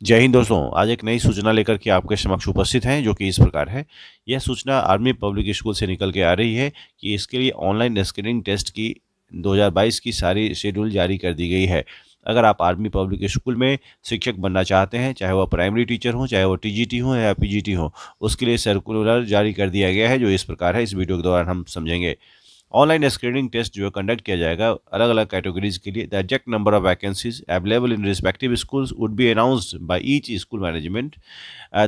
जय हिंद दोस्तों। आज एक नई सूचना लेकर के आपके समक्ष उपस्थित हैं, जो कि इस प्रकार है। यह सूचना आर्मी पब्लिक स्कूल से निकल के आ रही है कि इसके लिए ऑनलाइन स्क्रीनिंग टेस्ट की 2022 की सारी शेड्यूल जारी कर दी गई है। अगर आप आर्मी पब्लिक स्कूल में शिक्षक बनना चाहते हैं, चाहे वह प्राइमरी टीचर हो, चाहे वो टीजीटी हो या पीजीटी हो, उसके लिए सर्कुलर जारी कर दिया गया है, जो इस प्रकार है। इस वीडियो के दौरान हम समझेंगे। ऑनलाइन स्क्रीनिंग टेस्ट जो है कंडक्ट किया जाएगा अलग अलग कैटेगरीज के लिए। The exact number of vacancies available in respective schools would be announced by each school management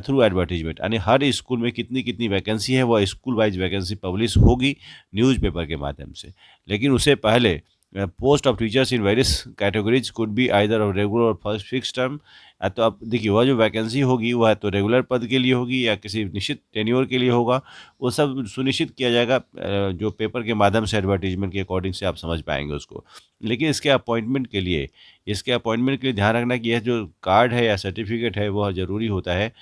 through advertisement. यानी हर स्कूल में कितनी कितनी वैकेंसी है, वह स्कूल वाइज वैकेंसी पब्लिश होगी न्यूज़पेपर के माध्यम से। लेकिन उससे पहले post of teachers in various categories could be either of regular और फर्स्ट फिक्स टर्म। तो अब देखिए, वह जो वैकेंसी होगी वह तो रेगुलर पद के लिए होगी या किसी निश्चित टेन्योर के लिए होगा। वो सब सुनिश्चित किया जाएगा जो पेपर के माध्यम से एडवर्टीजमेंट के अकॉर्डिंग से आप समझ पाएंगे उसको। लेकिन इसके अपॉइंटमेंट के लिए ध्यान रखना कि यह जो कार्ड है या सर्टिफिकेट है वह ज़रूरी होता है।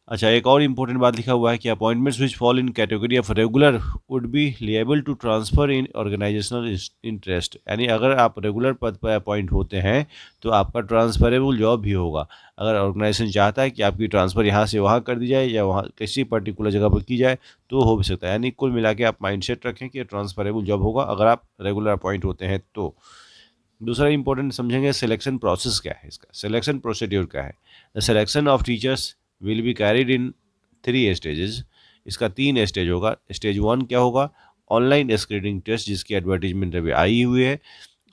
अच्छा, एक और इम्पोर्टेंट बात लिखा हुआ है कि appointments which fall in category of regular would be liable to transfer in organisational interest. यानी अगर आप रेगुलर पद पर अपॉइंट होते हैं तो आपका ट्रांसफरेबल जॉब भी होगा। अगर ऑर्गेनाइजेशन चाहता है कि आपकी ट्रांसफ़र यहाँ से वहाँ कर दी जाए या वहाँ किसी पर्टिकुलर जगह पर की जाए तो हो भी सकता है। यानी कुल मिला के आप माइंडसेट रखें कि ट्रांसफरेबल जॉब होगा अगर आप रेगुलर अपॉइंट होते हैं तो। दूसरा इंपॉर्टेंट समझेंगे, सिलेक्शन प्रोसेस क्या है, इसका सिलेक्शन प्रोसीड्यूर क्या है। The selection of teachers will be carried in 3 stages. इसका 3 स्टेज होगा। स्टेज 1 क्या होगा? ऑनलाइन स्क्रीनिंग टेस्ट, जिसकी एडवर्टीजमेंट अभी आई हुई है।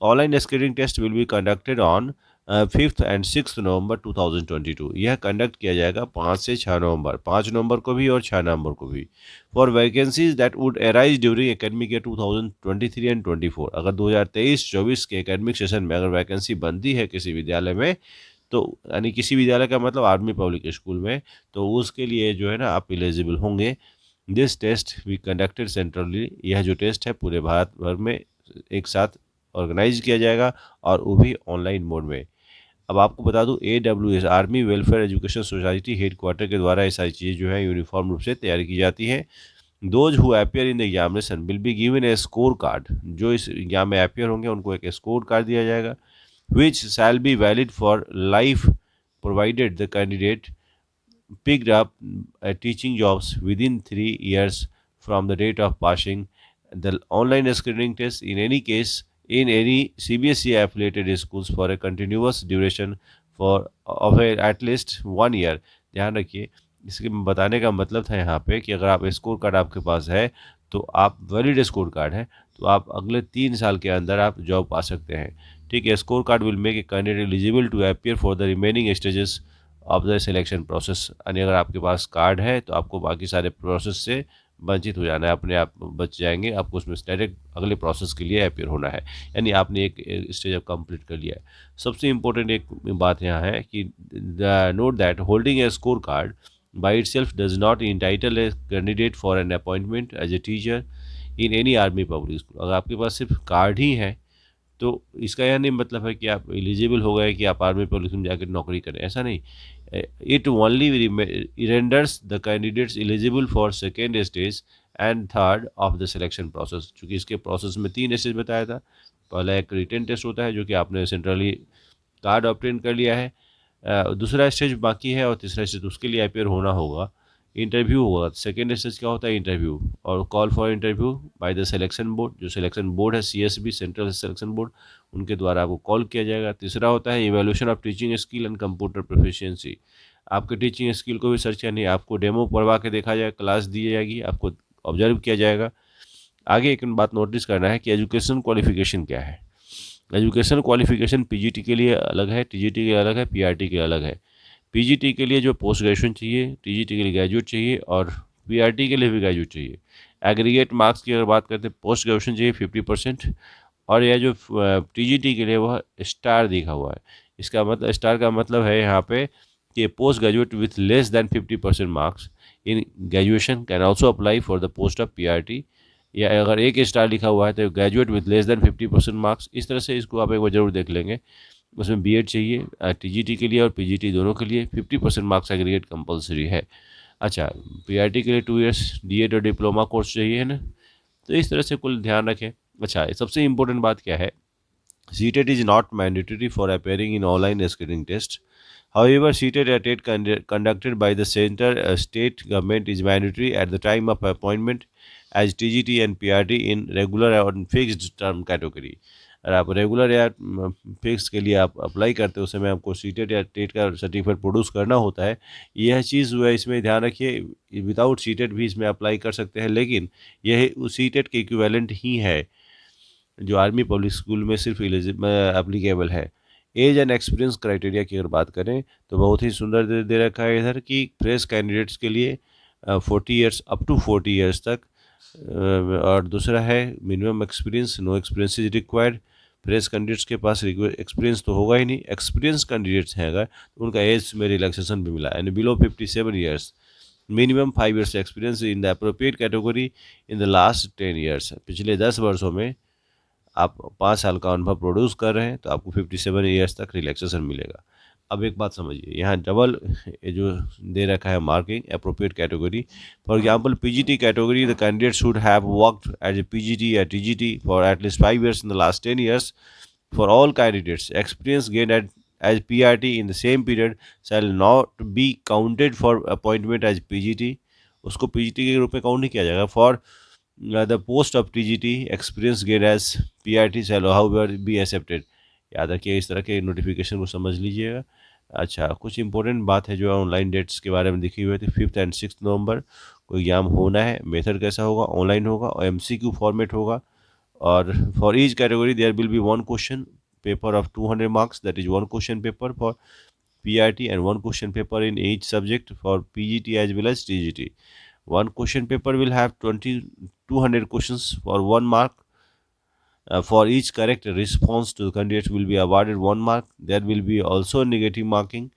Online screening test will be conducted on 5th and 6th November 2022। यह कंडक्ट किया जाएगा 5 से 6 नवंबर, 5 नवंबर को भी और 6 नवंबर को भी। For vacancies that would arise during academic year 2023 and 24। अगर 2023-24 के एकेडमिक सेशन में अगर वैकेंसी बनती है किसी विद्यालय में, तो यानी किसी विद्यालय का मतलब आर्मी पब्लिक स्कूल में, तो उसके लिए जो है ना आप एलिजिबल होंगे। This test we conducted centrally. यह जो टेस्ट है पूरे भारत भर में एक साथ ऑर्गेनाइज किया जाएगा और वो भी ऑनलाइन मोड में। अब आपको बता दूं, AWS army welfare education society headquarter के द्वारा ये सारी चीज़ें जो है यूनिफॉर्म रूप से तैयार की जाती हैं। Those who appear in the examination will be given A score card. जो इस एग्जाम में अपियर होंगे उनको एक स्कोर कार्ड दिया जाएगा, which shall be valid for life provided the candidate picked up teaching jobs within 3 years from the date of passing the online screening test in any case in any CBSE affiliated schools for a continuous duration for of at least 1 year। ध्यान रखिए, इसके बताने का मतलब था यहाँ पे कि अगर आप स्कोर कार्ड आपके पास है तो आप वैलिड स्कोर कार्ड है तो आप अगले 3 साल के अंदर आप जॉब पा सकते हैं। ठीक है, score card will make a candidate eligible to appear for the remaining stages of the selection process. यानी अगर आपके पास कार्ड है तो आपको बाकी सारे प्रोसेस से वंचित हो जाना है, अपने आप बच जाएंगे। आपको उसमें डायरेक्ट अगले प्रोसेस के लिए अपियर होना है। यानी आपने एक स्टेज अब कंप्लीट कर लिया है। सबसे इम्पोर्टेंट एक बात यहाँ है कि note that holding A score card by itself does not entitle a candidate for an appointment as a teacher in any army public school। अगर आपके पास सिर्फ कार्ड ही है तो इसका यह नहीं मतलब है कि आप एलिजिबल हो गए कि आप आर्मी पब्लिक में जाकर नौकरी करें, ऐसा नहीं। It only renders the candidates eligible for second stage and third of the selection process. चूँकि इसके प्रोसेस में 3 स्टेज बताया था। पहला एक रिटन टेस्ट होता है जो कि आपने सेंट्रली कार्ड ऑब्टेन कर लिया है, दूसरा स्टेज बाकी है और तीसरा स्टेज उसके लिए अपेयर होना होगा। इंटरव्यू होगा। सेकेंड स्टेज क्या होता है? इंटरव्यू और call for interview by the selection board. जो सिलेक्शन बोर्ड है CSB, सेंट्रल सिलेक्शन बोर्ड, उनके द्वारा आपको कॉल किया जाएगा। तीसरा होता है evaluation of teaching skill and computer proficiency. आपके टीचिंग स्किल को भी सर्च करनी है, आपको डेमो पढ़वा के देखा जाएगा, क्लास दी जाएगी, आपको ऑब्जर्व किया जाएगा। आगे एक बात नोटिस करना है कि एजुकेशन क्वालिफिकेशन क्या है। एजुकेशन क्वालिफिकेशन PGT के लिए अलग है, TGT के लिए अलग है, PRT के लिए अलग है। PGT के लिए जो पोस्ट ग्रेजुएशन चाहिए, TGT के लिए ग्रेजुएट चाहिए और PRT के लिए भी ग्रेजुएट चाहिए। एग्रीगेट मार्क्स की अगर बात करते हैं, पोस्ट ग्रेजुएशन चाहिए 50% और यह जो TGT के लिए वह स्टार दिखा हुआ है। इसका मतलब, स्टार का मतलब है यहाँ पे कि post graduate with less than 50% marks in graduation can also apply for the post of PRT। या अगर एक स्टार लिखा हुआ है तो graduate with less than 50% marks. इस तरह से इसको आप एक बार जरूर देख लेंगे। उसमें BEd चाहिए TGT के लिए और PGT दोनों के लिए 50% मार्क्स एग्रीगेट कंपलसरी है। अच्छा, PRT के लिए 2 years DEd और डिप्लोमा कोर्स चाहिए, है ना। तो इस तरह से कुल ध्यान रखें। अच्छा, सबसे इम्पोर्टेंट बात क्या है? CTET is not mandatory for appearing in online screening test. However, seated at TET conducted by the center state government is mandatory at the time of appointment as TGT and PRT in regular and fixed term category. अगर आप regular या fix के लिए आप apply करते हो उस समय आपको सीटेट या टेट का सर्टिफिकेट प्रोड्यूस करना होता है। यह चीज़ जो है इसमें ध्यान रखिए, विदाउट सीटेट भी इसमें अप्लाई कर सकते हैं, लेकिन यह उस सीटेट के इक्विवेलेंट ही है जो आर्मी पब्लिक स्कूल में सिर्फ एप्लीकेबल है। एज एंड एक्सपीरियंस क्राइटेरिया की अगर बात करें तो बहुत ही सुंदर दे रखा है इधर कि फ्रेश कैंडिडेट्स के लिए 40 ईयर्स अप टू 40 ईयर्स तक, और दूसरा है minimum experience, no experience is required. Fresh candidates के पास एक्सपीरियंस तो होगा ही नहीं, एक्सपीरियंस कैंडिडेट्स हैं अगर तो उनका एज में रिलैक्सेशन भी मिला, and below 57 years minimum 5 years experience in the appropriate category in the last 10 years. पिछले 10 वर्षों में आप 5 साल का अनुभव प्रोड्यूस कर रहे हैं तो आपको 57 ईयर्स तक रिलैक्सेशन मिलेगा। अब एक बात समझिए, यहाँ डबल जो दे रखा है marking appropriate category, for example PGT category the candidate should have worked as a PGT या TGT for at least 5 years in the last 10 years. For all candidates experience gain at as PRT in the same period shall not be counted for appointment as PGT, उसको PGT के रूप में count नहीं किया जाएगा। For the post of TGT experience gain as PRT shall however be accepted. याद रखिए, इस तरह के नोटिफिकेशन को समझ लीजिएगा। अच्छा, कुछ इंपॉर्टेंट बात है जो ऑनलाइन डेट्स के बारे में लिखी हुई थी। 5 एंड 6 नवंबर को एग्जाम होना है। मेथड कैसा होगा, ऑनलाइन होगा और एमसीक्यू फॉर्मेट होगा। और for each category there will be one question paper of 200 marks, that is one question paper for PRT and one question paper in each subject for PGT as well as TGT. One question paper will have 200 questions for 1 mark. For each correct response to the candidate will be awarded 1 mark. There will be also negative marking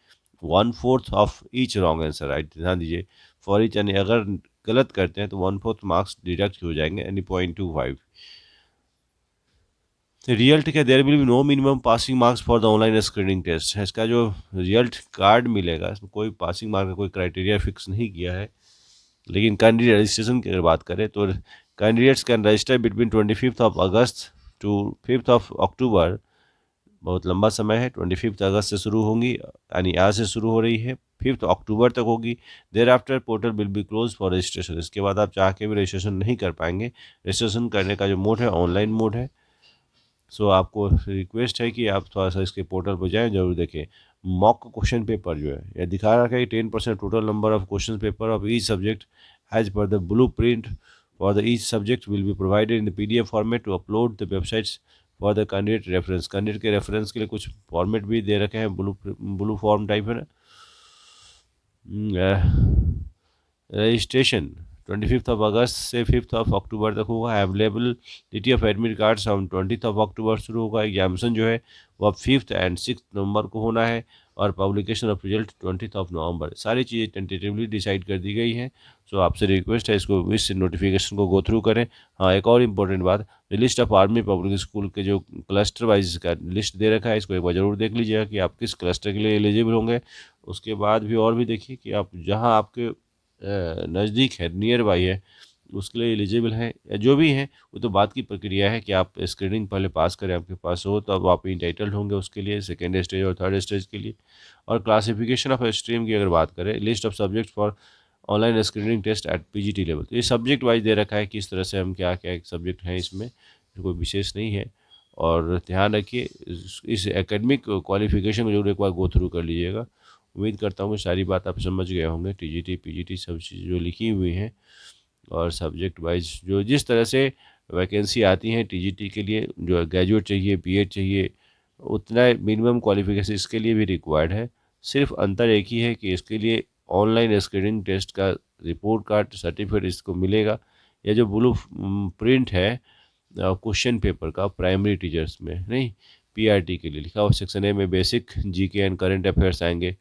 1/4 of each wrong answer. Right, ध्यान दीजिए, for each, यानी अगर गलत करते हैं तो 1/4 marks deduct हो जाएंगे, यानी 0.25। रिजल्ट क्या, there will be no minimum passing marks for the online screening test. इसका जो रिजल्ट कार्ड मिलेगा इसमें कोई पासिंग मार्क का कोई क्राइटेरिया फिक्स नहीं किया है। लेकिन कैंडिडेट रजिस्ट्रेशन की अगर बात करें तो candidates can register between 25 August to 5 October. बहुत लंबा समय है, 25 अगस्त से शुरू होंगी, यानी आज से शुरू हो रही है, 5 अक्टूबर तक होगी। There after portal will be close for registration. इसके बाद आप चाह के भी रजिस्ट्रेशन नहीं कर पाएंगे। रजिस्ट्रेशन करने का जो मोड है ऑनलाइन मोड है। सो आपको रिक्वेस्ट है कि आप थोड़ा सा इसके पोर्टल पर जाएं, जरूर देखें। मॉक क्वेश्चन पेपर जो है यह दिखा रखा है कि 10% total number of question paper of each subject as per the blue print for the each subject will be provided in the PDF format to upload the websites for the candidate reference. Candidate के reference के लिए कुछ format भी दे रखे हैं, blue form type है ना। Registration 25 अगस्त से 5 अक्टूबर तक होगा। अवेलेबिलिटी ऑफ एडमिट कार्ड्स हम 20 अक्टूबर शुरू होगा। एग्जामिनेशन जो है वह 5 एंड 6 नवंबर को होना है, और पब्लिकेशन ऑफ रिजल्ट 20 नवंबर। सारी चीज़ें टेंटेटिवली डिसाइड कर दी गई हैं। सो आपसे रिक्वेस्ट है इसको, इस नोटिफिकेशन को गो थ्रू करें। हाँ, एक और इम्पोर्टेंट बात, list of army public school के जो क्लस्टर वाइज का लिस्ट दे रखा है, इसको एक बार जरूर देख लीजिएगा कि आप किस क्लस्टर के लिए एलिजिबल होंगे। उसके बाद भी और भी देखिए कि आप जहाँ आपके नज़दीक है, नियर बाई है, उसके लिए एलिजिबल है या जो भी है, वो तो बात की प्रक्रिया है कि आप स्क्रीनिंग पहले पास करें, आपके पास हो तो अब आप इंटाइटल्ड होंगे उसके लिए, सेकेंड स्टेज और थर्ड स्टेज के लिए। और क्लासिफिकेशन ऑफ स्ट्रीम की अगर बात करें, list of subject for online screening test at PGT level, तो ये सब्जेक्ट वाइज दे रखा है किस तरह से हम क्या क्या सब्जेक्ट हैं इसमें, कोई विशेष नहीं है। और ध्यान रखिए इस एकेडमिक क्वालिफिकेशन को जरूर एक बार गो थ्रू कर लीजिएगा। उम्मीद करता हूँ कि सारी बात आप समझ गए होंगे। TGT PGT सब चीज़ जो लिखी हुई हैं और सब्जेक्ट वाइज जो जिस तरह से वैकेंसी आती हैं TGT के लिए, जो ग्रेजुएट चाहिए, BEd चाहिए, उतना मिनिमम क्वालिफिकेशन इसके लिए भी रिक्वायर्ड है। सिर्फ अंतर एक ही है कि इसके लिए ऑनलाइन स्क्रीनिंग टेस्ट का रिपोर्ट कार्ड सर्टिफिकेट इसको मिलेगा। या जो ब्लू प्रिंट है क्वेश्चन पेपर का प्राइमरी टीचर्स में नहीं, PRT के लिए लिखा हुआ। सेक्शन ए में basic GK and current affairs आएंगे,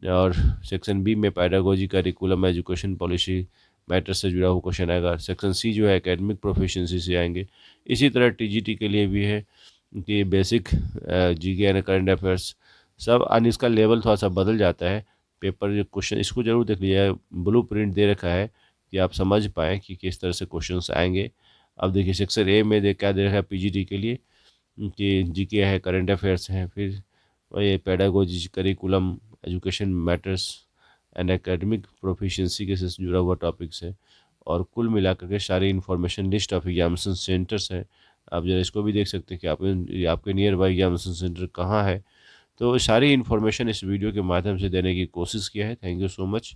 और सेक्शन बी में pedagogy, curriculum, education policy matter से जुड़ा हुआ क्वेश्चन आएगा। सेक्शन सी जो है एकेडमिक प्रोफिशिएंसी से आएंगे। इसी तरह TGT के लिए भी है कि basic GK and current affairs सब, और इसका लेवल थोड़ा सा बदल जाता है। पेपर जो क्वेश्चन, इसको जरूर देख लीजिए, ब्लू प्रिंट दे रखा है कि आप समझ पाएँ कि किस तरह से क्वेश्चन आएंगे। अब देखिए सेक्शन ए में क्या दे रखा है PGT के लिए कि GK है, करंट अफेयर्स हैं, फिर ये pedagogy, curriculum, education matters and academic proficiency के से जुड़ा हुआ टॉपिक्स है। और कुल मिलाकर के सारी information list of examination centres है। आप जरा इसको भी देख सकते हैं कि आपके नियर बाई एग्जामिनेशन सेंटर कहाँ है। तो सारी इन्फॉर्मेशन इस वीडियो के माध्यम से देने की कोशिश किया है। Thank you so much.